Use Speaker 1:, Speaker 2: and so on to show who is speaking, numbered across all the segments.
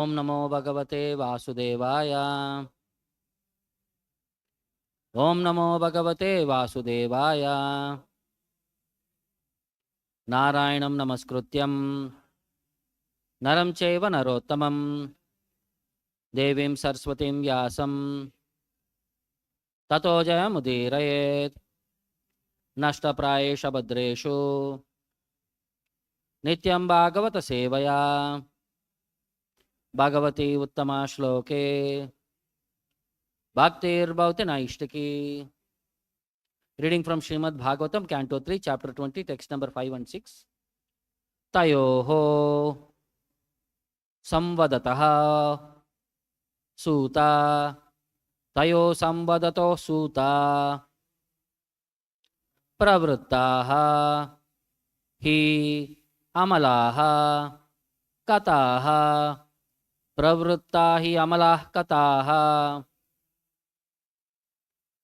Speaker 1: Om Namo Bhagavate Vasudevaya. Om Namo Bhagavate Vasudevaya. Narayanam Namaskrutyam Naram Chaiva Narottamam Devim Saraswatim Vyasam Tato Jayamudirayet Nashta Prayesha Bhadreshu Nityam Bhagavata Sevaya Bhagavati Uttama Shloke Bhaktir Bhavati Naishtaki. Reading from Srimad Bhagavatam, Canto 3, Chapter 20, text number 5 and 6. Tayoho Samvadataha Sūta Tayo Samvadato Sūta Pravrittaha Hi Amalaha Kataha Pravrittahi Amalah Kataha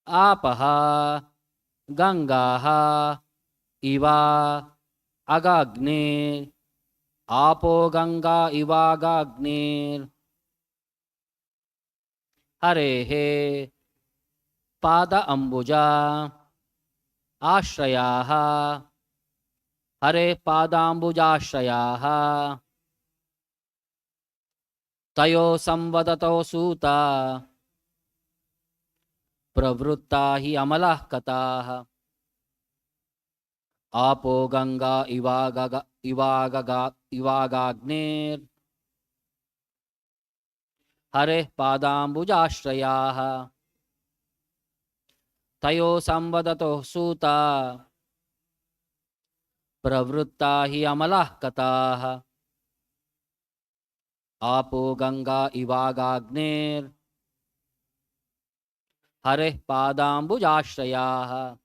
Speaker 1: Apaha Gangaha Iva Agagnir Apo Ganga Iva Agagnir Hare Pada Ambuja Ashrayaha Hare Pada Ambuja Ashrayaha Tayo Samvadato Sūta Pravrittahi Amalah Kataha Apo Ganga Ivagagnir Hare Padambujashrayaha Tayo Samvadato Sūta Pravrittahi Amalah Kataha Apo Ganga Ivagagnir Hare Padambujashrayaha.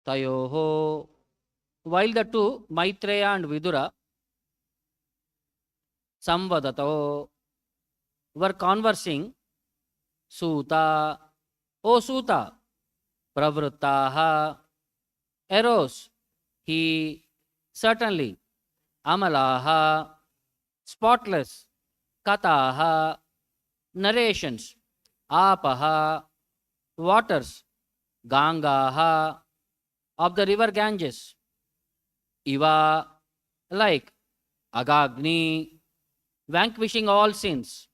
Speaker 1: Tayoho. While the two, Maitreya and Vidura, Samvadato, were conversing, Sūta, O Sūta, Pravrittaha, arose, he, certainly, Amalaha, spotless, Kataha, narrations, Apaha, waters, Gangaha, of the river Ganges, Iva, like, Agagni, vanquishing all sins,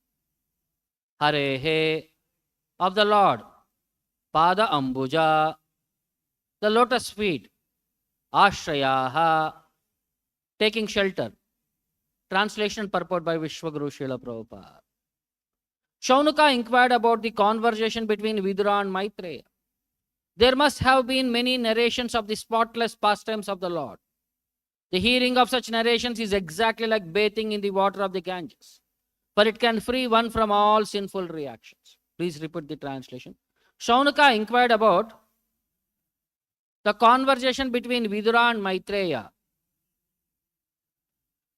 Speaker 1: Hare, of the Lord, Pada Ambuja, the lotus feet, Ashrayaha, taking shelter. Translation purport by Vishwaguru Srila Prabhupada. Śaunaka inquired about the conversation between Vidura and Maitreya. There must have been many narrations of the spotless pastimes of the Lord. The hearing of such narrations is exactly like bathing in the water of the Ganges, for it can free one from all sinful reactions. Please repeat the translation. Śaunaka inquired about the conversation between Vidura and Maitreya.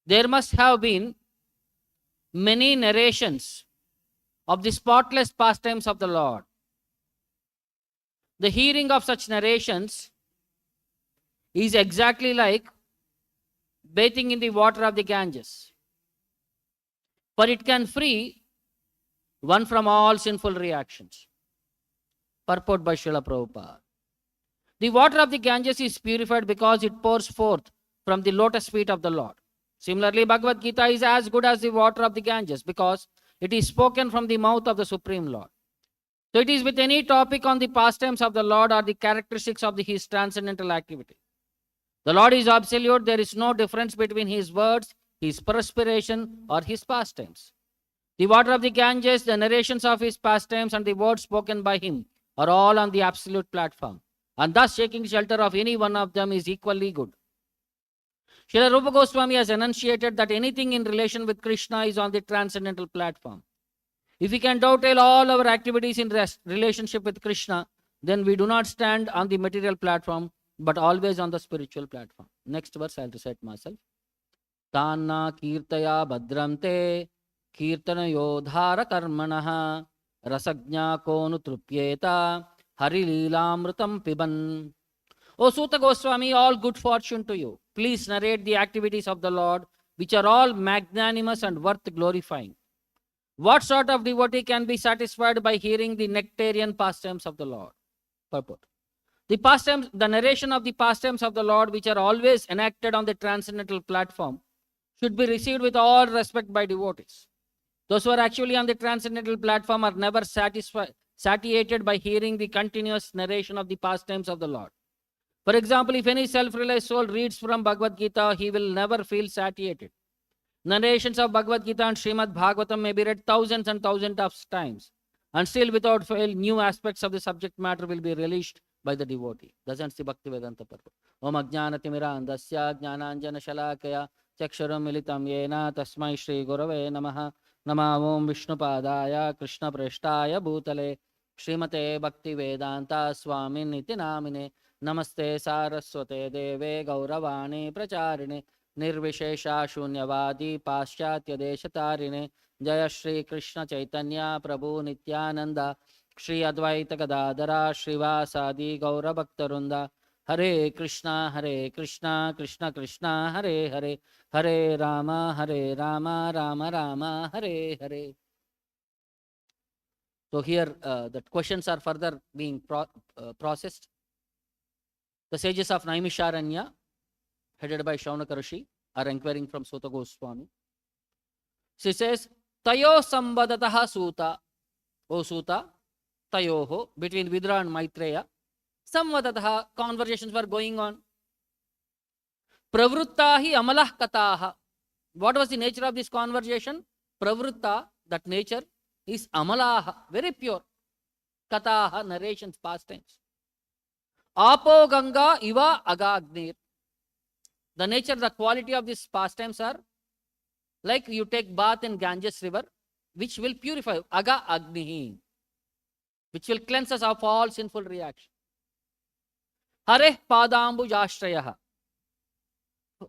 Speaker 1: There must have been many narrations of the spotless pastimes of the Lord. The hearing of such narrations is exactly like bathing in the water of the Ganges, for it can free one from all sinful reactions. Purport by Srila Prabhupada. The water of the Ganges is purified because it pours forth from the lotus feet of the Lord. Similarly, Bhagavad Gita is as good as the water of the Ganges because it is spoken from the mouth of the Supreme Lord. So it is with any topic on the pastimes of the Lord or the characteristics of his transcendental activity. The Lord is absolute. There is no difference between his words, his perspiration, or his pastimes. The water of the Ganges, the narrations of his pastimes, and the words spoken by him are all on the absolute platform, and thus taking shelter of any one of them is equally good. Srila Rupa Goswami has enunciated that anything in relation with Krishna is on the transcendental platform. If we can dovetail all our activities in relationship with Krishna, then we do not stand on the material platform, but always on the spiritual platform. Next verse, I'll recite myself. Tanna kirtaya bhadramte kirtana yodhara karmanaha rasajna konu trupyeta hari lilamritam piban. O Sūta Gosvāmī, all good fortune to you. Please narrate the activities of the Lord, which are all magnanimous and worth glorifying. What sort of devotee can be satisfied by hearing the nectarean pastimes of the Lord? Purport. The pastimes, the narration of the pastimes of the Lord, which are always enacted on the transcendental platform, should be received with all respect by devotees. Those who are actually on the transcendental platform are never satiated by hearing the continuous narration of the pastimes of the Lord. For example, if any self-realized soul reads from Bhagavad Gita, he will never feel satiated. Narrations of Bhagavad Gita and Srimad Bhagavatam may be read thousands and thousands of times, and still without fail, new aspects of the subject matter will be relished by the devotee. Darshan Bhaktivedanta Purport. Om Ajnanatimira Andasya Jnananjana Shalakaya Chaksharam Militam Yena Tasmai Shri Gurave Namaha Nama Om Vishnu Padaya Krishna Preshtaya Bhutale Srimate Bhaktivedanta Swamin Niti Namine Namaste Saraswate Deve Gauravani Pracharine Nirvishesha Shunyavadi Paschatya Deshatarine Jaya Shri Krishna Chaitanya Prabhu Nityananda Shri Advaita Gadadara Srivasadi Gaura Bhaktarunda Hare Krishna Krishna Krishna Hare Hare Hare Rama Rama Rama Hare Hare. So here the questions are further being processed. The sages of Naimisharanya, headed by Śaunaka Rishi, are inquiring from Sūta Gosvāmī. She says, Tayo sambadataha Sūta, O Sūta, Tayoho, between Vidura and Maitreya, samvadataha, conversations were going on. Pravruttahi amalah kataha. What was the nature of this conversation? Pravrutta, that nature, is amalaha, very pure. Kataha, narrations, pastimes. Apo Ganga iva agagnir. The nature, the quality of these pastimes are like you take bath in Ganges river, which will purify, aga agnihi, which will cleanse us of all sinful reaction. Hare padambu jashthayaha.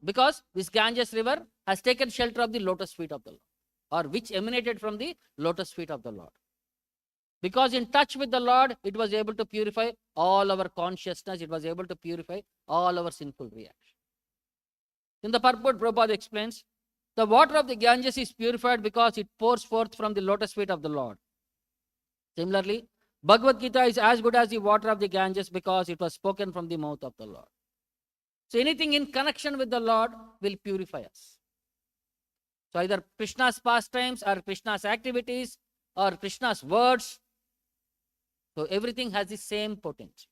Speaker 1: Because this Ganges river has taken shelter of the lotus feet of the Lord, or which emanated from the lotus feet of the Lord. Because in touch with the Lord, it was able to purify all our consciousness, it was able to purify all our sinful reaction. In the Purport, Prabhupada explains, the water of the Ganges is purified because it pours forth from the lotus feet of the Lord. Similarly, Bhagavad Gita is as good as the water of the Ganges because it was spoken from the mouth of the Lord. So anything in connection with the Lord will purify us. So either Krishna's pastimes or Krishna's activities or Krishna's words. So everything has the same potency.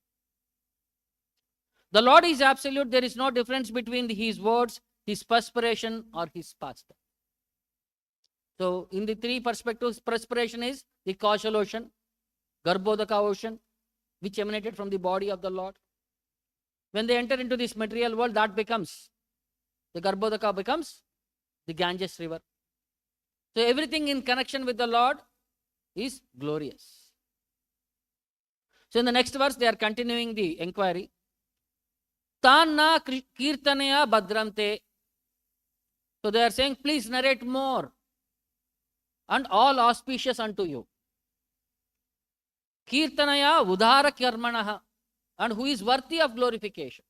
Speaker 1: The Lord is absolute. There is no difference between his words, his perspiration, or his pastime. So in the three perspectives, perspiration is the causal ocean, Garbhodaka ocean, which emanated from the body of the Lord. When they enter into this material world, that becomes, the Garbhodaka becomes the Ganges river. So everything in connection with the Lord is glorious. So in the next verse, they are continuing the inquiry. Tanna kirtanaya bhadramte. So they are saying, please narrate more, and all auspicious unto you. Kirtanaya udhara karmanaha, and who is worthy of glorification.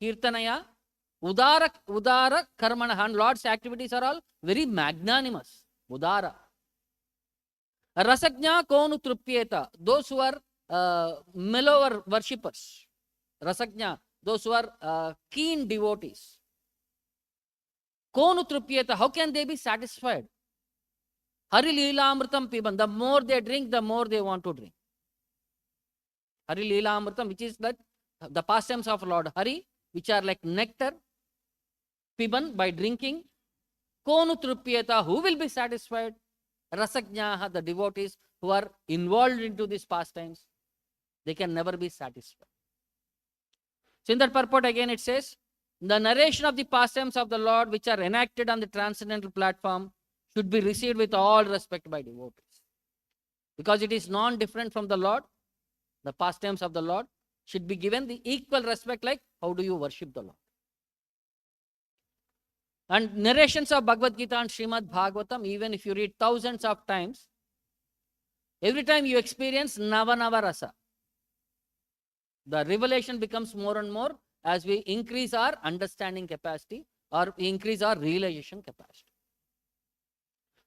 Speaker 1: Kirtanaya udhara karmanaha, and Lord's activities are all very magnanimous. Udhara. Rasajna konu trupyeta, those who are mellower worshippers. Rasajna, those who are keen devotees. Konu trupyeta, how can they be satisfied? Hari Lilamritam piban, the more they drink, the more they want to drink. Hari Lilamritam, which is that the pastimes of Lord Hari, which are like nectar, piban, by drinking. Konu trupyeta, who will be satisfied? Rasajnaha, the devotees who are involved into these pastimes. They can never be satisfied. So in that purport again it says, the narration of the pastimes of the Lord which are enacted on the transcendental platform should be received with all respect by devotees. Because it is non-different from the Lord, the pastimes of the Lord should be given the equal respect, like how do you worship the Lord. And narrations of Bhagavad Gita and Srimad Bhagavatam, even if you read thousands of times, every time you experience Nava Rasa. The revelation becomes more and more as we increase our understanding capacity or increase our realization capacity.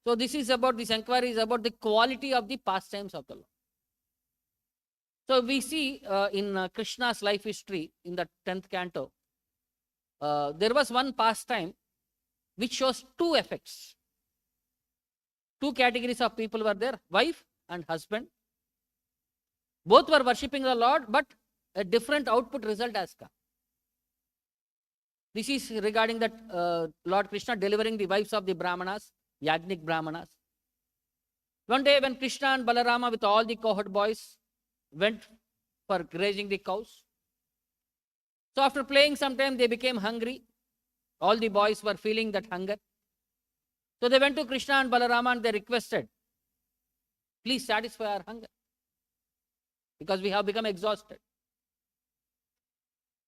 Speaker 1: So this inquiry is about the quality of the pastimes of the Lord. So we see in Krishna's life history in the 10th canto, there was one pastime which shows two effects. Two categories of people were there, wife and husband. Both were worshipping the Lord, but a different output result has come. This is regarding that Lord Krishna delivering the wives of the Brahmanas, Yajnik Brahmanas. One day when Krishna and Balarama with all the cohort boys went for grazing the cows. So after playing some time, they became hungry. All the boys were feeling that hunger. So they went to Krishna and Balarama and they requested, please satisfy our hunger, because we have become exhausted.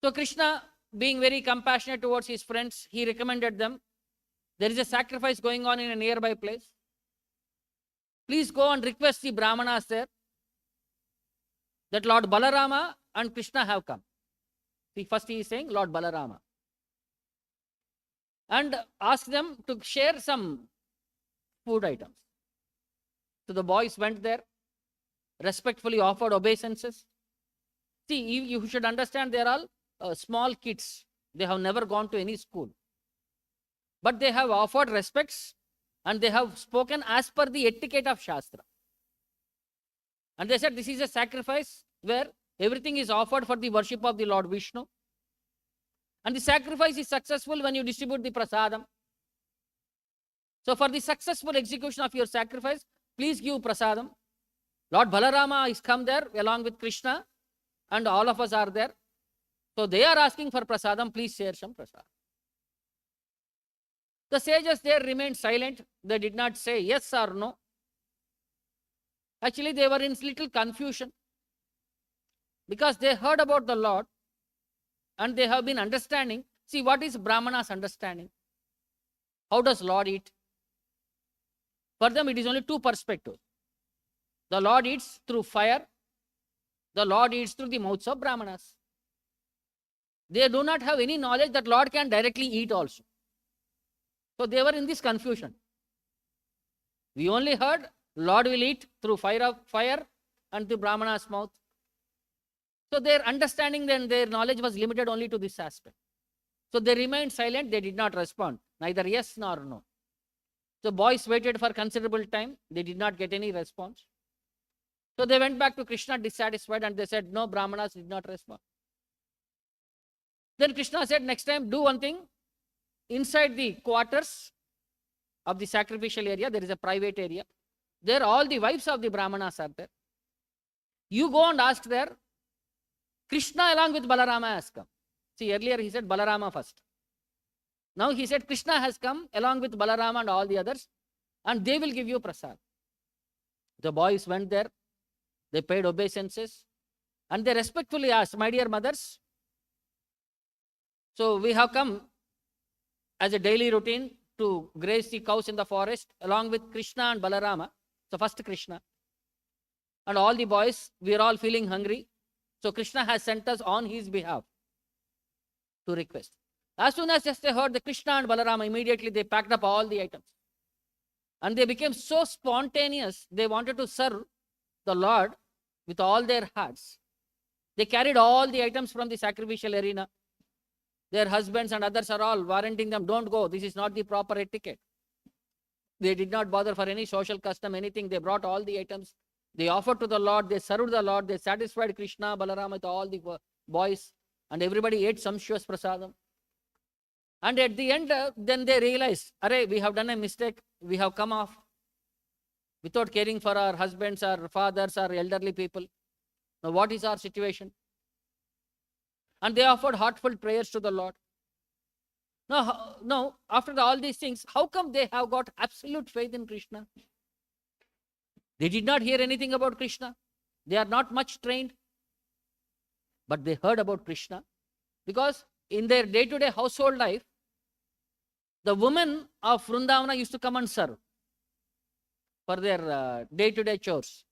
Speaker 1: So Krishna, being very compassionate towards his friends, he recommended them, there is a sacrifice going on in a nearby place. Please go and request the Brahmanas there that Lord Balarama and Krishna have come. See, first he is saying Lord Balarama. And ask them to share some food items. So the boys went there, respectfully offered obeisances. See, you should understand they are all small kids. They have never gone to any school. But they have offered respects and they have spoken as per the etiquette of Shastra. And they said this is a sacrifice where everything is offered for the worship of the Lord Vishnu. And the sacrifice is successful when you distribute the prasadam. So for the successful execution of your sacrifice, please give prasadam. Lord Balarama is come there along with Krishna and all of us are there. So they are asking for prasadam, please share some prasadam. The sages there remained silent. They did not say yes or no. Actually, they were in little confusion because they heard about the Lord and they have been understanding. See, what is Brahmana's understanding? How does Lord eat? For them, it is only two perspectives. The Lord eats through fire. The Lord eats through the mouths of Brahmanas. They do not have any knowledge that Lord can directly eat also. So they were in this confusion. We only heard Lord will eat through fire and the Brahmana's mouth. So their understanding and their knowledge was limited only to this aspect. So they remained silent. They did not respond, neither yes nor no. So boys waited for considerable time. They did not get any response. So they went back to Krishna dissatisfied and they said, no, Brahmanas did not respond. Then Krishna said, next time do one thing. Inside the quarters of the sacrificial area, there is a private area. There all the wives of the Brahmanas are there. You go and ask there, Krishna along with Balarama has come. See, earlier he said Balarama first. Now he said Krishna has come along with Balarama and all the others and they will give you prasad. The boys went there. They paid obeisances and they respectfully asked, my dear mothers, so we have come as a daily routine to graze the cows in the forest along with Krishna and Balarama. So first Krishna and all the boys, we are all feeling hungry. So Krishna has sent us on his behalf to request. As soon as just they heard the Krishna and Balarama, immediately they packed up all the items. And they became so spontaneous, they wanted to serve the Lord with all their hearts. They carried all the items from the sacrificial arena. Their husbands and others are all warranting them, don't go, this is not the proper etiquette. They did not bother for any social custom, anything. They brought all the items. They offered to the Lord, they served the Lord, they satisfied Krishna, Balarama with all the boys, and everybody ate sumptuous prasadam. And at the end, then they realized, Hare, we have done a mistake, we have come off without caring for our husbands, our fathers, our elderly people. Now, what is our situation? And they offered heartfelt prayers to the Lord. Now, after all these things, how come they have got absolute faith in Krishna? They did not hear anything about Krishna. They are not much trained. But they heard about Krishna. Because in their day-to-day household life, the women of Vrindavana used to come and serve for their day-to-day chores.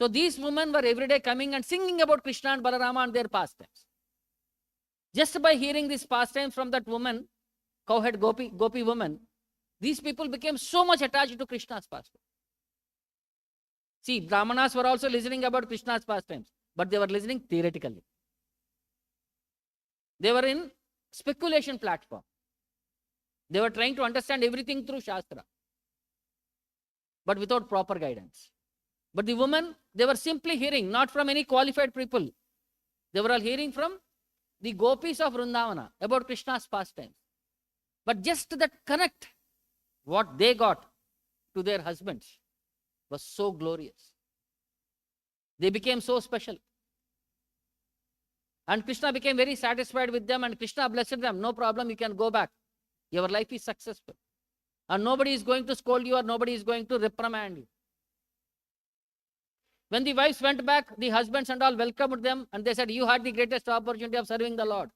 Speaker 1: So these women were every day coming and singing about Krishna and Balarama and their pastimes. Just by hearing these pastimes from that woman, cowhead Gopi woman, these people became so much attached to Krishna's pastimes. See, Brahmanas were also listening about Krishna's pastimes, but they were listening theoretically. They were in speculation platform. They were trying to understand everything through Shastra, but without proper guidance. But the women, they were simply hearing, not from any qualified people. They were all hearing from the gopis of Vrindavana about Krishna's pastimes. But just that connect, what they got to their husbands, was so glorious. They became so special. And Krishna became very satisfied with them, and Krishna blessed them. No problem, you can go back. Your life is successful. And nobody is going to scold you or nobody is going to reprimand you. When the wives went back, the husbands and all welcomed them, and they said, you had the greatest opportunity of serving the Lord.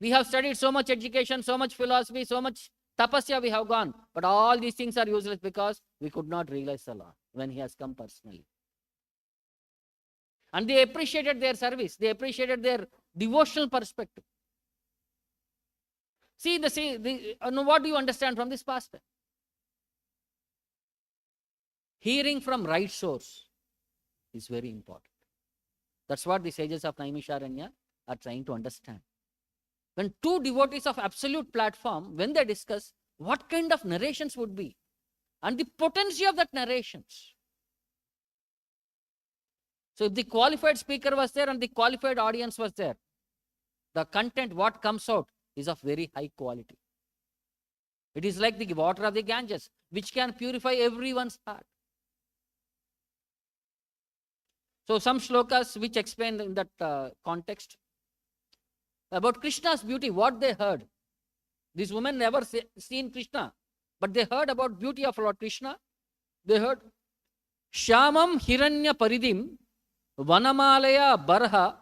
Speaker 1: We have studied so much education, so much philosophy, so much tapasya we have gone. But all these things are useless because we could not realize the Lord when He has come personally. And they appreciated their service. They appreciated their devotional perspective. What do you understand from this pastime? Hearing from right source is very important. That's what the sages of Naimisharanya are trying to understand. When two devotees of absolute platform, when they discuss what kind of narrations would be and the potency of that narrations. So if the qualified speaker was there and the qualified audience was there, the content, what comes out, is of very high quality. It is like the water of the Ganges, which can purify everyone's heart. So some shlokas which explain in that context about Krishna's beauty, what they heard. These women never seen Krishna, but they heard about beauty of Lord Krishna. They heard Shyamam Hiranya Paridim Vanamalaya Barha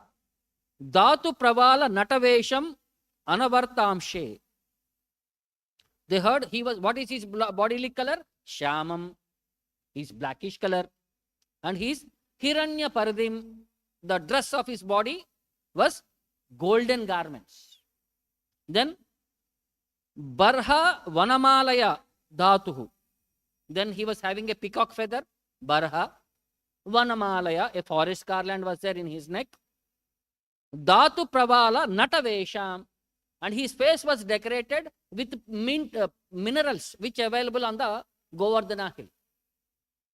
Speaker 1: Dhatu Pravala Natavesham Anavartamshe. They heard what is his bodily color? Shyamam, his blackish color. And his Hiranya Paridim, the dress of his body was golden garments. Then Barha Vanamalaya Dhatuhu. Then he was having a peacock feather. Barha Vanamalaya, a forest garland was there in his neck. Dhatu Pravala Natavesham. And his face was decorated with minerals which are available on the Govardhana hill.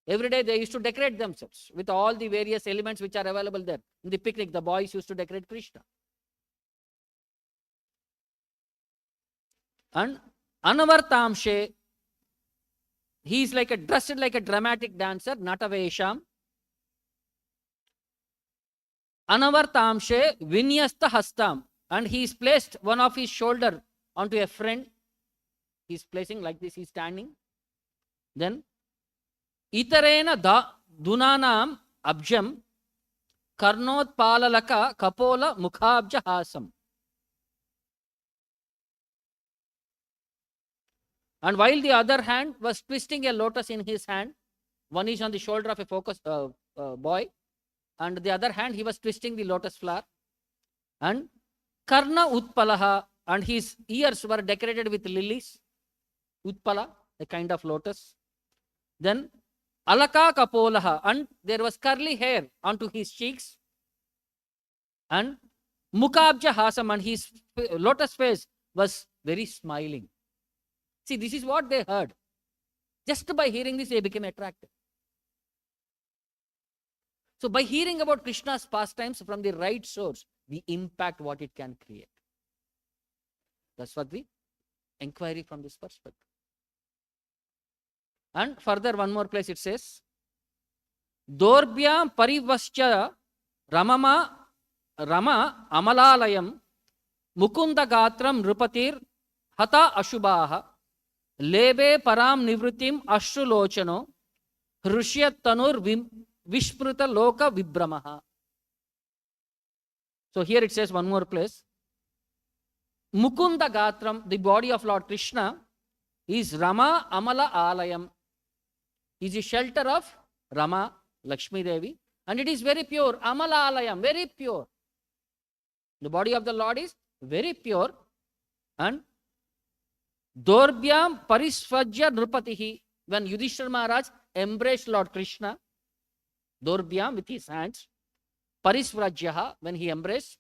Speaker 1: Every day they used to decorate themselves with all the various elements which are available there. In the picnic, the boys used to decorate Krishna. And Anavartamshe, he is dressed like a dramatic dancer, Natavesham. Anavartamshe Vinyasta Hastam. And he is placed one of his shoulder onto a friend. He is placing like this, he is standing. Then Itarena Dunanam Abjam Karnot Palalaka Kapola Mukhabja Hasam. And while the other hand was twisting a lotus in his hand, one is on the shoulder of a focus boy, and the other hand he was twisting the lotus flower. And Karna Utpalaha, and his ears were decorated with lilies. Utpala, a kind of lotus. Then Alaka Kapolaha, and there was curly hair onto his cheeks. And Mukhabja Hasam, and his lotus face was very smiling. See, this is what they heard. Just by hearing this, they became attracted. So by hearing about Krishna's pastimes from the right source, the impact what it can create. That's what the inquiry from this perspective. And further, one more place it says, Dorbhyam parivascha Rama Amalalayam Mukunda Gatram Rupatir Hata Ashubhaha Lebe Param Nivritim Ashrulochano Hrishyat Tanur Vishpruta Loka Vibramaha. So here it says one more place. Mukunda Gatram, the body of Lord Krishna, is Rama Amala Alayam. Is the shelter of Rama, Lakshmi Devi, and it is very pure. Amala Alayam, very pure. The body of the Lord is very pure. And Dorbhyam Parisvajya Nrupatihi, when Yudhishthira Maharaj embraced Lord Krishna, Dorbhyam with his hands, Parisvrajyaha, when he embraced,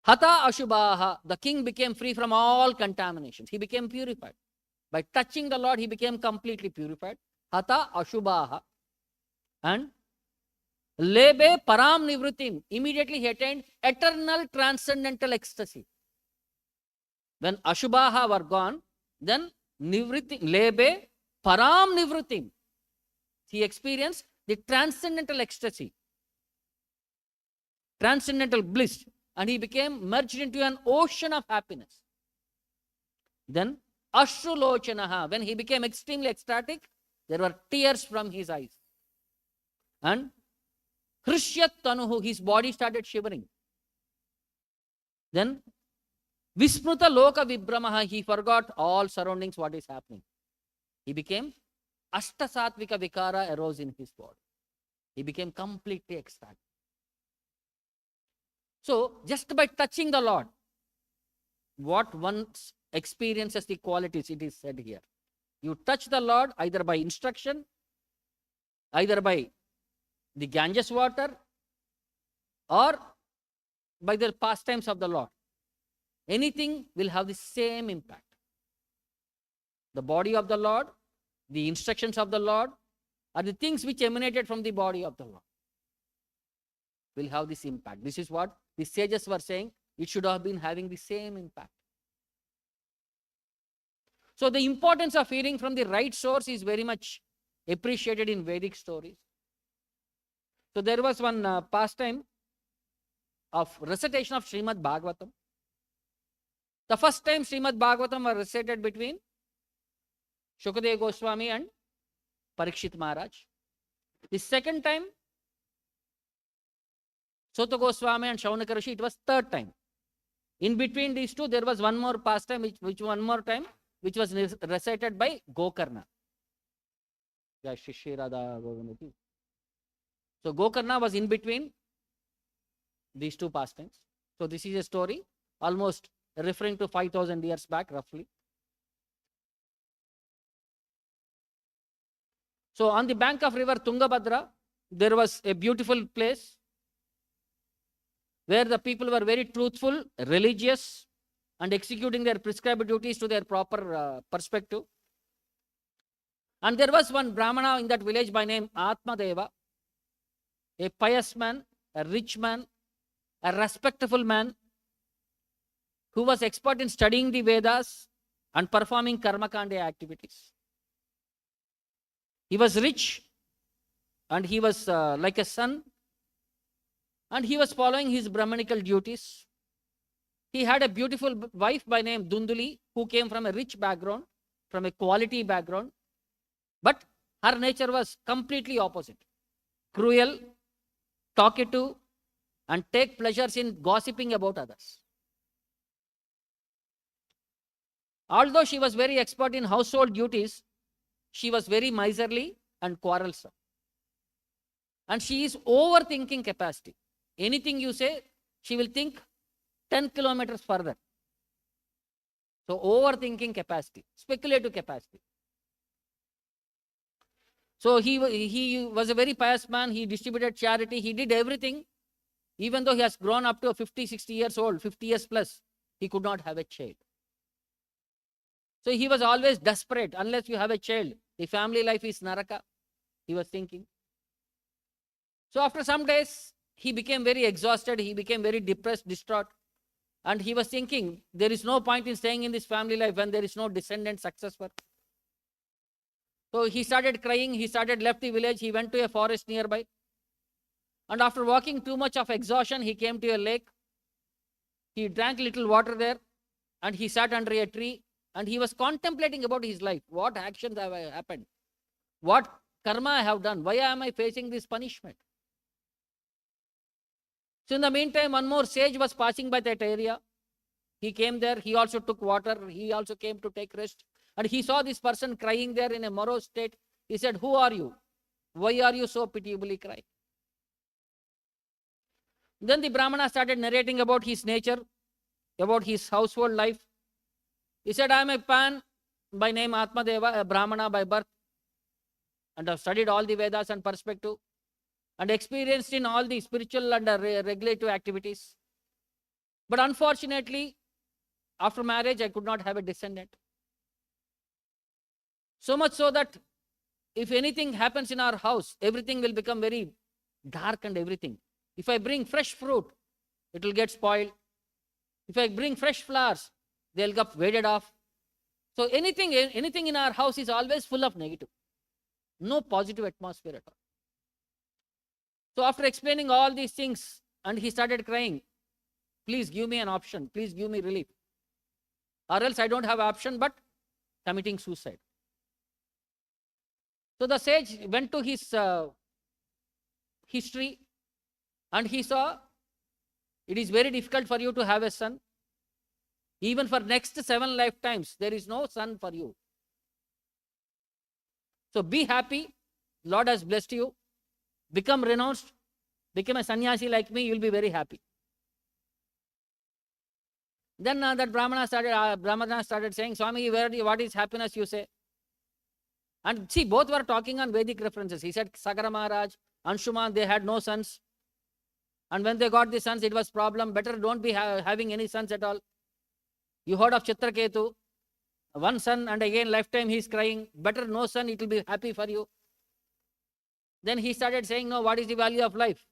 Speaker 1: Hata Ashubhaha, the king became free from all contaminations. He became purified. By touching the Lord, he became completely purified. Hata Ashubhaha. And Lebe Param Nivritim, immediately he attained eternal transcendental ecstasy. When Ashubhaha were gone, then Nivritim, Lebe Param Nivritim, he experienced the transcendental ecstasy, transcendental bliss, and he became merged into an ocean of happiness. Then Ashrulochanaha, when he became extremely ecstatic, there were tears from his eyes. And Hrishyat Tanuhu, his body started shivering. Then Vispruta Loka Vibramaha, he forgot all surroundings, what is happening. He became Ashtasatvika Vikara arose in his body. He became completely ecstatic. So, just by touching the Lord, what one experiences the qualities, it is said here. You touch the Lord either by instruction, either by the Ganges water, or by the pastimes of the Lord. Anything will have the same impact. The body of the Lord, the instructions of the Lord, are the things which emanated from the body of the Lord, will have this impact. This is what the sages were saying. It should have been having the same impact. So the importance of hearing from the right source is very much appreciated in Vedic stories. So there was one pastime of recitation of Srimad Bhagavatam. The first time Srimad Bhagavatam was recited between Sūta Gosvāmī and Parikshit Maharaj. The second time, Sūta Gosvāmī and Śaunaka Rishi, it was third time. In between these two, there was one more pastime, which was recited by Gokarna. So Gokarna was in between these two pastimes. So this is a story almost referring to 5,000 years back roughly. So on the bank of river Tungabhadra, there was a beautiful place where the people were very truthful, religious, and executing their prescribed duties to their proper perspective. And there was one Brahmana in that village by name Atmadeva, a pious man, a rich man, a respectful man, who was expert in studying the Vedas and performing karmakanda activities. He was rich and he was like a son, and he was following his Brahmanical duties. He had a beautiful wife by name Dunduli, who came from a rich background, from a quality background, but her nature was completely opposite. Cruel, talkative, and take pleasures in gossiping about others. Although she was very expert in household duties, she was very miserly and quarrelsome. And she is overthinking capacity. Anything you say, she will think 10 kilometers further. So overthinking capacity, speculative capacity. So he was a very pious man. He distributed charity. He did everything. Even though he has grown up to 50, 60 years old, 50 years plus, he could not have a child. So he was always desperate. Unless you have a child, the family life is naraka, he was thinking. So after some days, he became very exhausted. He became very depressed, distraught. And he was thinking, there is no point in staying in this family life when there is no descendant successor. So he started crying, he left the village, he went to a forest nearby. And after walking too much of exhaustion, he came to a lake. He drank little water there and he sat under a tree and he was contemplating about his life. What actions have happened? What karma I have done? Why am I facing this punishment? So in the meantime, one more sage was passing by that area. He came there, he also took water, he also came to take rest. And he saw this person crying there in a morose state. He said, "Who are you? Why are you so pitiably crying?" Then the Brahmana started narrating about his nature, about his household life. He said, "I am a pan by name Atmadeva, a Brahmana by birth, and have studied all the Vedas and perspective, and experienced in all the spiritual and regulative activities. But unfortunately, after marriage, I could not have a descendant. So much so that if anything happens in our house, everything will become very dark and everything. If I bring fresh fruit, it will get spoiled. If I bring fresh flowers, they'll get faded off. So anything in our house is always full of negative. No positive atmosphere at all." So after explaining all these things, and he started crying, "Please give me an option. Please give me relief. Or else I don't have option but committing suicide." So the sage went to his history and he saw it is very difficult for you to have a son. Even for next 7 lifetimes, there is no son for you. So be happy. Lord has blessed you. Become renounced. Become a sannyasi like me. You will be very happy. Then that Brahmana started saying, "Swami, what is happiness you say?" And see, both were talking on Vedic references. He said, Sagara Maharaj, Anshuman, they had no sons. And when they got the sons, it was problem. Better don't be having any sons at all. You heard of Chitraketu. One son and again lifetime he is crying. Better no son, it will be happy for you. Then he started saying, "No, what is the value of life?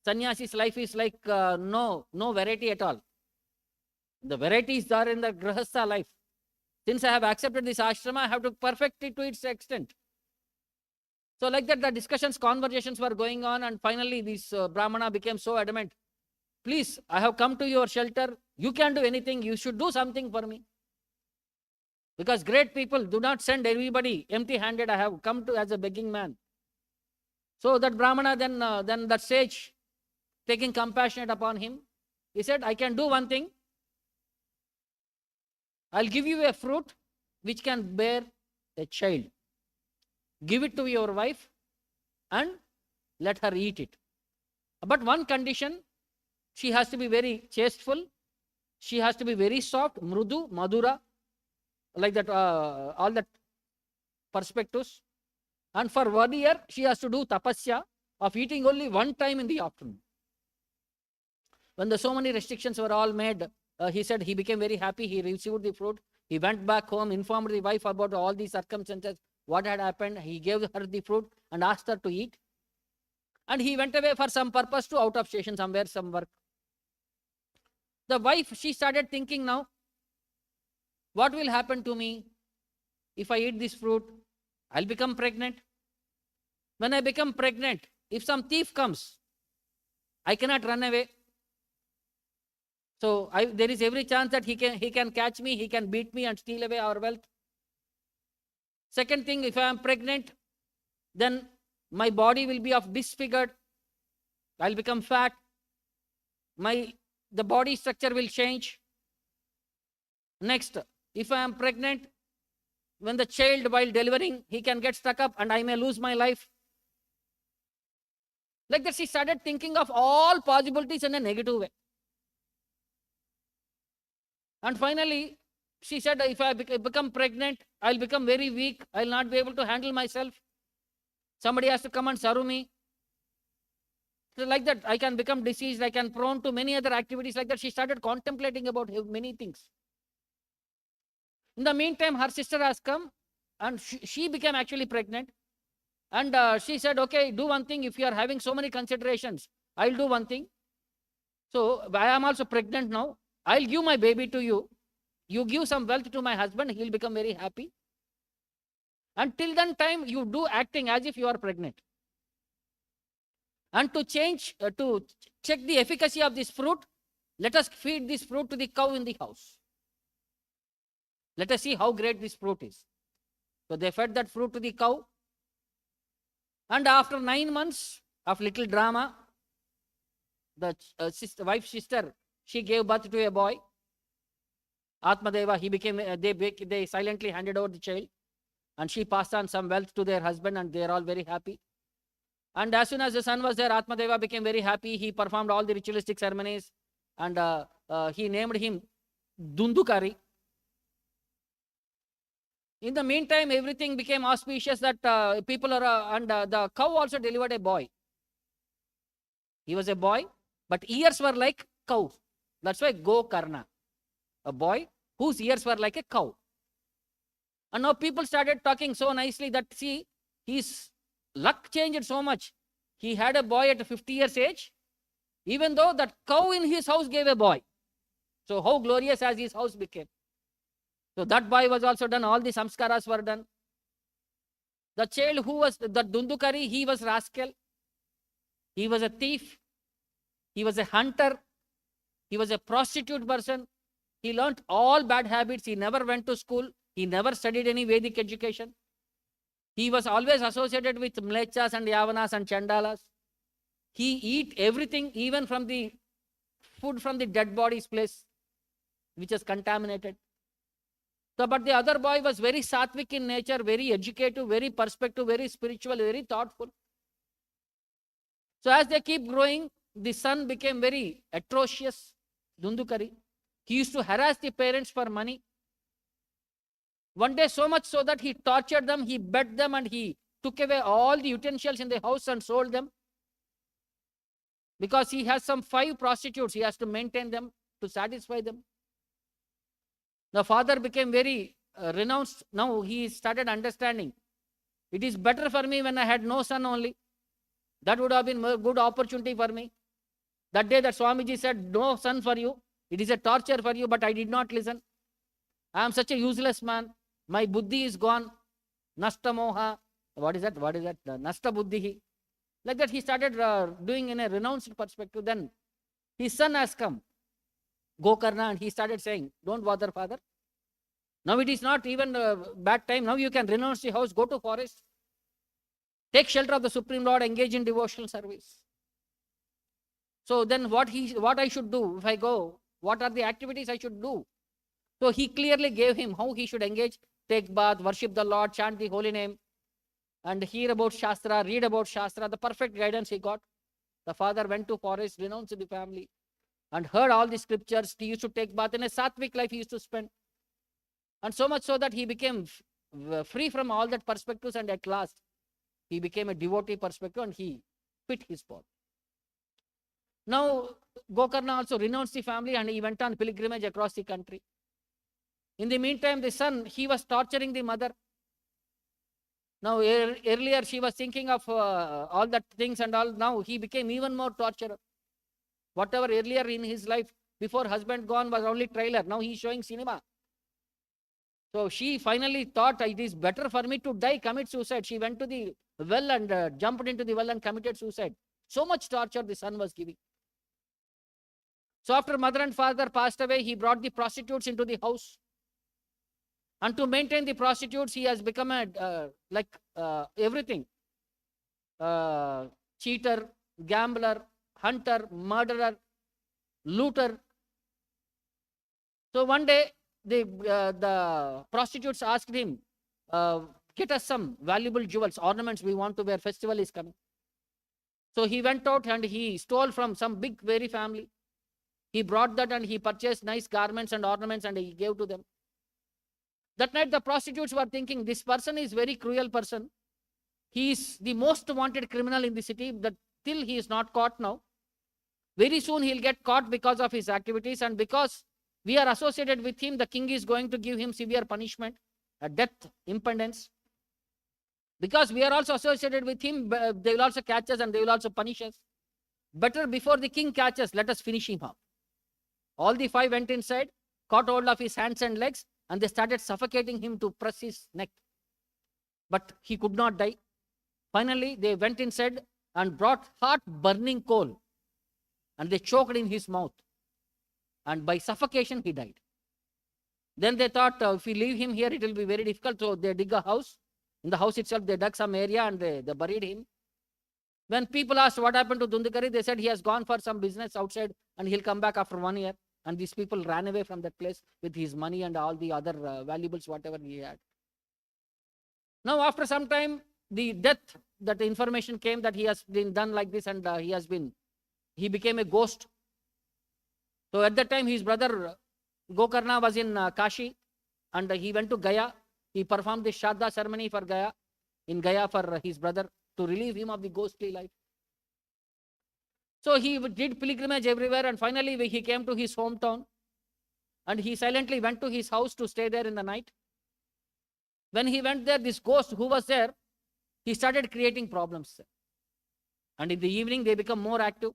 Speaker 1: Sannyasi's life is like no variety at all. The varieties are in the Grahastha life. Since I have accepted this ashrama, I have to perfect it to its extent." So like that, the discussions, conversations were going on, and finally this Brahmana became so adamant. "Please, I have come to your shelter. You can do anything. You should do something for me. Because great people do not send everybody empty-handed. I have come to as a begging man." So that Brahmana then that sage, taking compassion upon him, he said, "I can do one thing. I'll give you a fruit which can bear a child. Give it to your wife and let her eat it. But one condition, she has to be very chasteful. She has to be very soft, mrudu, madura, like that, all that perspectives. And for 1 year, she has to do tapasya of eating only one time in the afternoon." When so many restrictions were all made, he said he became very happy. He received the fruit. He went back home, informed the wife about all these circumstances, what had happened. He gave her the fruit and asked her to eat. And he went away for some purpose to out of station somewhere, some work. The wife, she started thinking now, what will happen to me if I eat this fruit? I'll become pregnant. When I become pregnant, if some thief comes, I cannot run away. So there is every chance that he can catch me, he can beat me and steal away our wealth. Second thing, if I am pregnant, then my body will be of disfigured. I'll become fat. The body structure will change. Next, if I am pregnant, when the child while delivering, he can get stuck up and I may lose my life. Like that, she started thinking of all possibilities in a negative way. And finally, she said, if I become pregnant, I'll become very weak. I'll not be able to handle myself. Somebody has to come and serve me. So like that, I can become diseased. I can prone to many other activities like that. She started contemplating about many things. In the meantime, her sister has come and she became actually pregnant. And she said, okay, do one thing. If you are having so many considerations, I'll do one thing. So I am also pregnant now. I'll give my baby to you. You give some wealth to my husband. He'll become very happy. Until then time, you do acting as if you are pregnant. And to check the efficacy of this fruit, let us feed this fruit to the cow in the house. Let us see how great this fruit is. So they fed that fruit to the cow. And after 9 months of little drama, the wife's sister, she gave birth to a boy. Atmadeva, he became, they silently handed over the child. And she passed on some wealth to their husband, and they are all very happy. And as soon as the son was there, Atmadeva became very happy. He performed all the ritualistic ceremonies, and he named him Dundukari. In the meantime, everything became auspicious that people are, and the cow also delivered a boy. He was a boy, but ears were like cow. That's why Gokarna. A boy whose ears were like a cow. And now people started talking so nicely that, see, his luck changed so much. He had a boy at 50 years age, even though that cow in his house gave a boy. So how glorious as his house became. So that boy was also done. All the samskaras were done. The child who was the Dundukari, he was rascal. He was a thief. He was a hunter. He was a prostitute person. He learnt all bad habits. He never went to school. He never studied any Vedic education. He was always associated with Mlechas and Yavanas and Chandalas. He eat everything, even from the food from the dead body's place, which is contaminated. So, but the other boy was very sattvic in nature, very educative, very perspective, very spiritual, very thoughtful. So as they keep growing, the son became very atrocious, Dundukari. He used to harass the parents for money. One day, so much so that he tortured them, he beat them, and he took away all the utensils in the house and sold them. Because he has some 5 prostitutes, he has to maintain them to satisfy them. The father became very renounced. Now he started understanding. It is better for me when I had no son only. That would have been a good opportunity for me. That day that Swamiji said, no son for you. It is a torture for you, but I did not listen. I am such a useless man. My buddhi is gone. Nasta moha. What is that? What is that? Nasta buddhi. Like that he started doing in a renounced perspective. Then his son has come, Gokarna, and he started saying, don't bother father. Now it is not even a bad time. Now you can renounce the house, go to forest. Take shelter of the Supreme Lord, engage in devotional service. So then what I should do if I go? What are the activities I should do? So he clearly gave him how he should engage. Take bath, worship the Lord, chant the holy name, and hear about Shastra, read about Shastra. The perfect guidance he got. The father went to forest, renounced the family, and heard all the scriptures. He used to take bath. In a sattvic life he used to spend. And so much so that he became free from all that perspectives, and at last he became a devotee perspective, and he quit his path. Now Gokarna also renounced the family, and he went on pilgrimage across the country. In the meantime, the son, he was torturing the mother. Now earlier she was thinking of all that things and all. Now he became even more torturer. Whatever earlier in his life, before husband gone, was only trailer. Now he is showing cinema. So she finally thought, it is better for me to die, commit suicide. She went to the well and jumped into the well and committed suicide. So much torture the son was giving. So after mother and father passed away, he brought the prostitutes into the house. And to maintain the prostitutes, he has become everything. Cheater, gambler, hunter, murderer, looter. So one day, the prostitutes asked him, get us some valuable jewels, ornaments we want to wear, festival is coming. So he went out and he stole from some big, very family. He brought that and he purchased nice garments and ornaments and he gave to them. That night the prostitutes were thinking, this person is very cruel person. He is the most wanted criminal in the city, that till he is not caught now. Very soon he will get caught because of his activities, and because we are associated with him, the king is going to give him severe punishment, a death, impotence. Because we are also associated with him, they will also catch us and they will also punish us. Better before the king catches, let us finish him up. All the 5 went inside, caught hold of his hands and legs, and they started suffocating him to press his neck. but he could not die. Finally, they went inside and brought hot burning coal, and they choked in his mouth, and by suffocation he died. Then they thought, if we leave him here, it will be very difficult. So they dig a house. In the house itself, they dug some area and they buried him. When people asked what happened to Dundukari, they said he has gone for some business outside and he'll come back after 1 year. And these people ran away from that place with his money and all the other valuables, whatever he had. Now, after some time, the death, that information came that he has been done like this, and he became a ghost. So at that time, his brother Gokarna was in Kashi, and he went to Gaya. He performed the Shraddha ceremony for Gaya for his brother to relieve him of the ghostly life. So he did pilgrimage everywhere, and finally he came to his hometown, and he silently went to his house to stay there in the night. When he went there, this ghost who was there, he started creating problems. And in the evening, they become more active.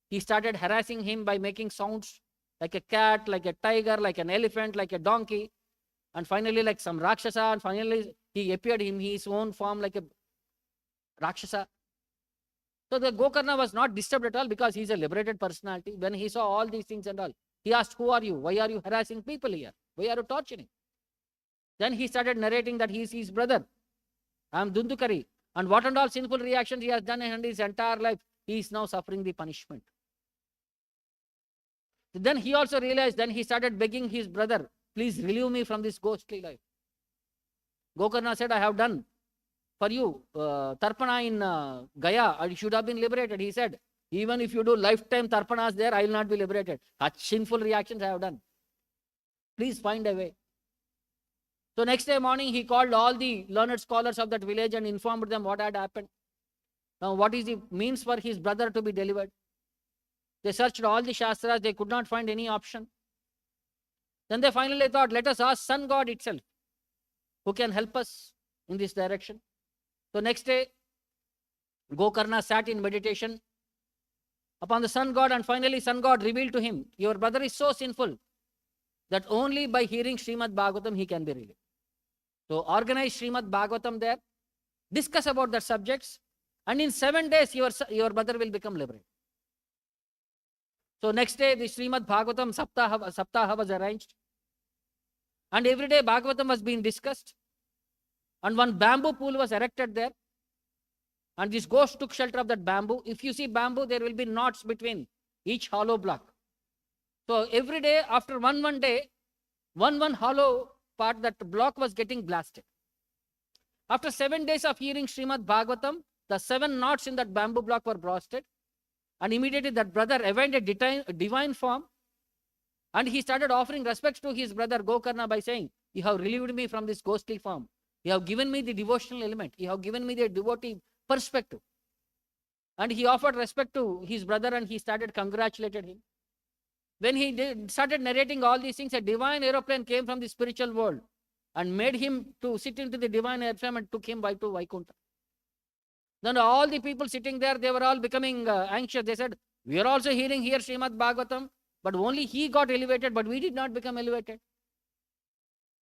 Speaker 1: He started harassing him by making sounds like a cat, like a tiger, like an elephant, like a donkey, and finally like some Rakshasa, and finally he appeared in his own form like a Rakshasa. So the Gokarna was not disturbed at all because he is a liberated personality. When he saw all these things and all, he asked, who are you? Why are you harassing people here? Why are you torturing? Then he started narrating that he is his brother. I am Dundukari. And what and all sinful reactions he has done in his entire life, he is now suffering the punishment. Then he also realized, then he started begging his brother, please relieve me from this ghostly life. Gokarna said, I have done for you Tarpana in Gaya, and you should have been liberated. He said, even if you do lifetime Tarpanas there, I will not be liberated. Such sinful reactions I have done. Please find a way. So next day morning, he called all the learned scholars of that village and informed them what had happened. Now, what is the means for his brother to be delivered? They searched all the Shastras, they could not find any option. Then they finally thought, let us ask Sun God itself, who can help us in this direction. So next day, Gokarna sat in meditation upon the Sun God, and finally Sun God revealed to him, your brother is so sinful that only by hearing Srimad Bhagavatam he can be relieved. So organize Srimad Bhagavatam there, discuss about the subjects, and in 7 days your brother will become liberated. So next day the Srimad Bhagavatam Saptaha was arranged, and every day Bhagavatam was being discussed, and one bamboo pool was erected there, and this ghost took shelter of that bamboo. If you see bamboo, there will be knots between each hollow block. So every day, after one day, one hollow part, that block was getting blasted. After 7 days of hearing Srimad Bhagavatam, the 7 knots in that bamboo block were busted, and immediately that brother attained a divine form, and he started offering respects to his brother Gokarna by saying, you have relieved me from this ghostly form. You have given me the devotional element. You have given me the devotee perspective. And he offered respect to his brother, and he started congratulating him. When he started narrating all these things, a divine aeroplane came from the spiritual world and made him to sit into the divine airframe and took him to Vaikuntha. Then all the people sitting there, they were all becoming anxious. They said, we are also hearing here Srimad Bhagavatam, but only he got elevated, but we did not become elevated.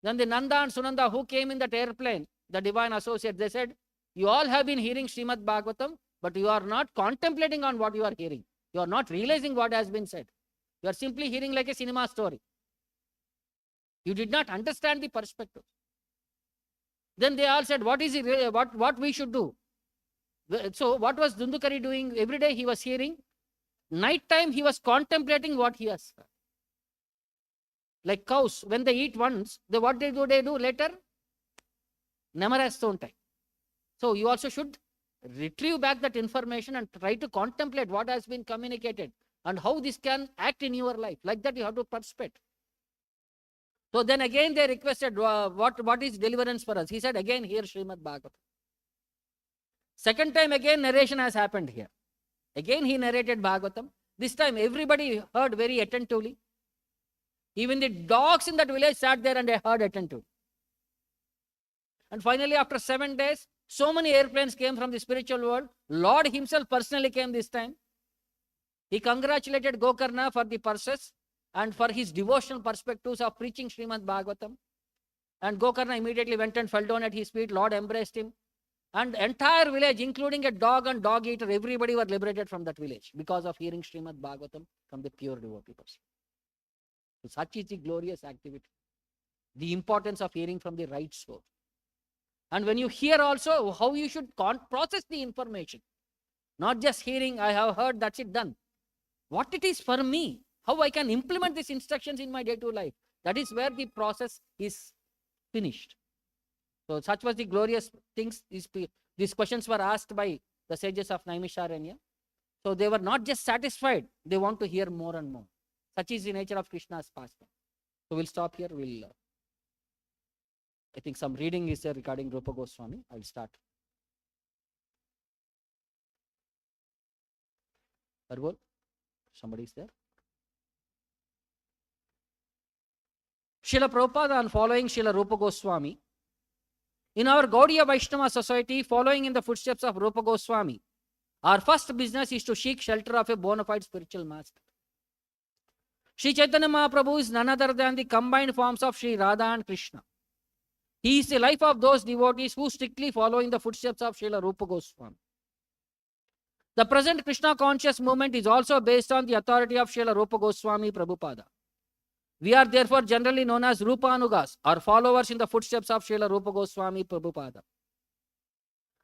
Speaker 1: Then the Nanda and Sunanda who came in that airplane, the divine associate, they said, you all have been hearing Srimad Bhagavatam, but you are not contemplating on what you are hearing. You are not realizing what has been said. You are simply hearing like a cinema story. You did not understand the perspective. Then they all said, what is it, what we should do? So what was Dundukari doing? Every day he was hearing. Night time he was contemplating what he has heard. Like cows, when they eat once, what they do later? Time. So you also should retrieve back that information and try to contemplate what has been communicated and how this can act in your life. Like that you have to participate. So then again they requested, what is deliverance for us? He said, again here Srimad Bhagavatam. Second time again narration has happened here. Again he narrated Bhagavatam. This time everybody heard very attentively. Even the dogs in that village sat there and they heard attentively. And finally after 7 days, so many airplanes came from the spiritual world. Lord himself personally came this time. He congratulated Gokarna for the process and for his devotional perspectives of preaching Srimad Bhagavatam. And Gokarna immediately went and fell down at his feet. Lord embraced him. And entire village, including a dog and dog eater, everybody were liberated from that village because of hearing Srimad Bhagavatam from the pure devotee person. So such is the glorious activity. The importance of hearing from the right source. And when you hear also, how you should process the information. Not just hearing, I have heard, that's it, done. What it is for me, how I can implement these instructions in my day-to-day life. That is where the process is finished. So such was the glorious things. These questions were asked by the sages of Naimisharanya. So they were not just satisfied, they want to hear more and more. Such is the nature of Krishna's pastime. So we'll stop here. I think some reading is there regarding Rupa Goswami. I'll start. Arbol? Somebody is there? Srila Prabhupada and following Srila Rupa Goswami. In our Gaudiya Vaishnava society, following in the footsteps of Rupa Goswami, our first business is to seek shelter of a bona fide spiritual master. Sri Chaitanya Mahaprabhu is none other than the combined forms of Sri Radha and Krishna. He is the life of those devotees who strictly follow in the footsteps of Srila Rupa Goswami. The present Krishna conscious movement is also based on the authority of Srila Rupa Goswami Prabhupada. We are therefore generally known as Rupanugas, or followers in the footsteps of Srila Rupa Goswami Prabhupada.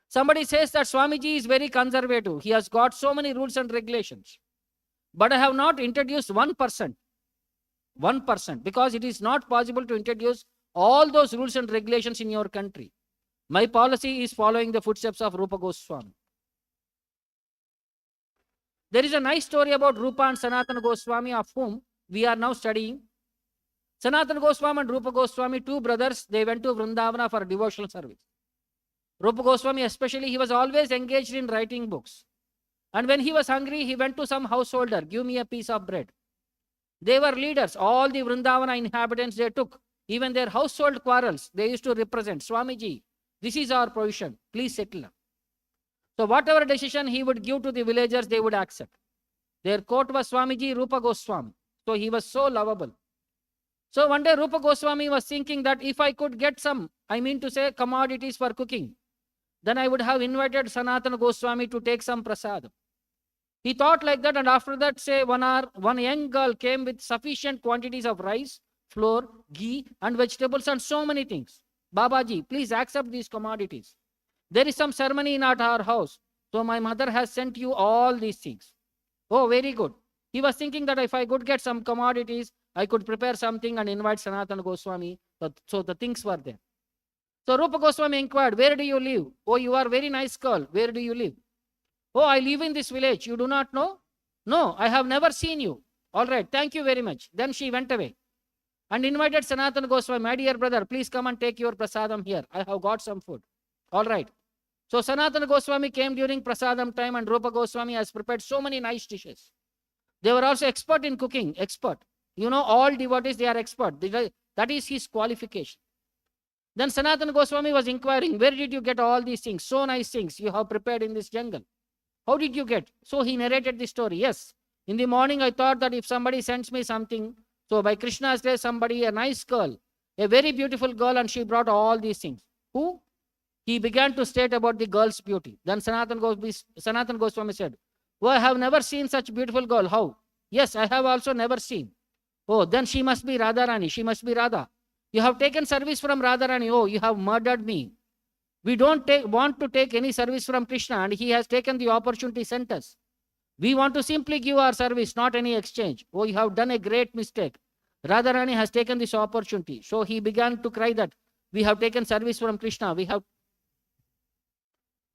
Speaker 1: Somebody says that Swamiji is very conservative. He has got so many rules and regulations. But I have not introduced 1%. 1%, because it is not possible to introduce all those rules and regulations in your country. My policy is following the footsteps of Rupa Goswami. There is a nice story about Rupa and Sanatana Goswami, of whom we are now studying. Sanatana Goswami and Rupa Goswami, two brothers, they went to Vrindavana for devotional service. Rupa Goswami especially, he was always engaged in writing books. And when he was hungry, he went to some householder, give me a piece of bread. They were leaders. All the Vrindavana inhabitants, they took. Even their household quarrels, they used to represent. Swamiji, this is our provision. Please settle. So whatever decision he would give to the villagers, they would accept. Their court was Swamiji Rupa Goswami. So he was so lovable. So one day Rupa Goswami was thinking that if I could get some, commodities for cooking, then I would have invited Sanatana Goswami to take some prasadam. He thought like that, and after that, say 1 hour, one young girl came with sufficient quantities of rice, flour, ghee, and vegetables, and so many things. Babaji, please accept these commodities. There is some ceremony in at our house, so my mother has sent you all these things. Oh, very good. He was thinking that if I could get some commodities, I could prepare something and invite Sanatana Goswami. So the things were there. So Rupa Goswami inquired, where do you live? Oh, you are a very nice girl. Where do you live? Oh, I live in this village. You do not know? No, I have never seen you. All right, thank you very much. Then she went away and invited Sanatana Goswami, my dear brother, please come and take your prasadam here. I have got some food. All right. So Sanatana Goswami came during prasadam time, and Rupa Goswami has prepared so many nice dishes. They were also expert in cooking, expert. You know, all devotees, they are expert. That is his qualification. Then Sanatana Goswami was inquiring, where did you get all these things? So nice things you have prepared in this jungle. How did you get? So he narrated the story. Yes, in the morning I thought that if somebody sends me something, so by Krishna's day, somebody, a nice girl, a very beautiful girl, and she brought all these things. Who? He began to state about the girl's beauty. Then Sanatana Goswami said, oh, I have never seen such beautiful girl. How? Yes, I have also never seen. Oh, then she must be Radharani. She must be Radha. You have taken service from Radharani. Oh, you have murdered me. We don't want to take any service from Krishna, and he has taken the opportunity sent us. We want to simply give our service, not any exchange. Oh, you have done a great mistake. Radharani has taken this opportunity. So he began to cry that we have taken service from Krishna. We have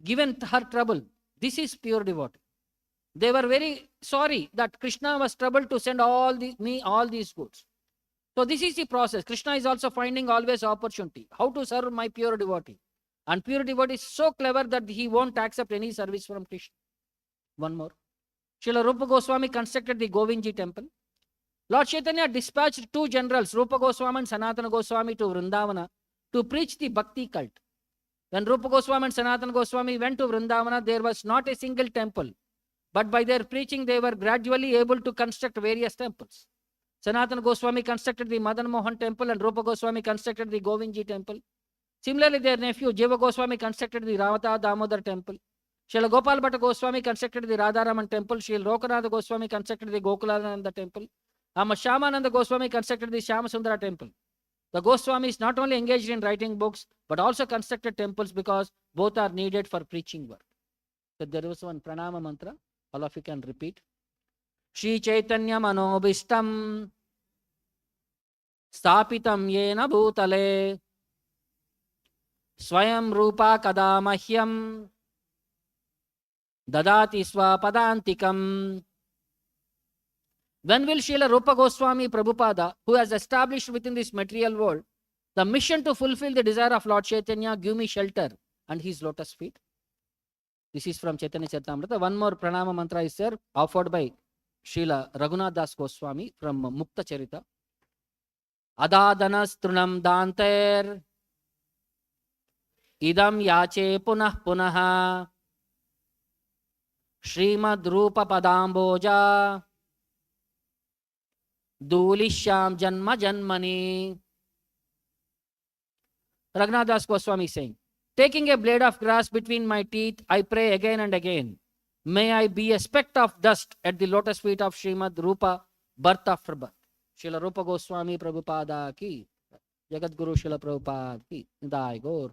Speaker 1: given her trouble. This is pure devotee. They were very sorry that Krishna was troubled to send all these goods. So this is the process. Krishna is also finding always opportunity. How to serve my pure devotee. And pure devotee is so clever that he won't accept any service from Krishna. One more. Srila Rupa Goswami constructed the Govindji temple. Lord Chaitanya dispatched two generals, Rupa Goswami and Sanatana Goswami, to Vrindavana to preach the Bhakti cult. When Rupa Goswami and Sanatana Goswami went to Vrindavana, there was not a single temple. But by their preaching, they were gradually able to construct various temples. Sanatana Goswami constructed the Madan Mohan temple and Rupa Goswami constructed the Govindji temple. Similarly, their nephew Jiva Goswami constructed the Ravata Damodar temple. Srila Gopal Bhatta Goswami constructed the Radharaman temple. Srila Lokanatha Goswami constructed the Gokulananda temple. Shamananda Goswami constructed the Shyamasundara temple. The Goswamis not only engaged in writing books, but also constructed temples because both are needed for preaching work. So there was one pranama mantra, all of you can repeat. Shri Chaitanya Manobishtam Stapitam Yena Bhutale Swayam Rupa Kadamahyam Dadati Swapadantikam. When will Srila Rupa Goswami Prabhupada, who has established within this material world the mission to fulfill the desire of Lord Chaitanya, give me shelter and his lotus feet? This is from Chaitanya Charitamrita. One more pranama mantra is there, offered by Srila Raghunath Das Goswami from Mukta Charita. Adadanas trunam danter idam yache punah punaha Srimad Rupa Padamboja Dulisham Janma Janmani. Raghunath Das Goswami is saying, taking a blade of grass between my teeth, I pray again and again, may I be a speck of dust at the lotus feet of Srimad Rupa, birth after birth. Srila Rupa Goswami Prabhupada ki, Jagat Guru Srila Prabhupada ki, Nidai Gaur.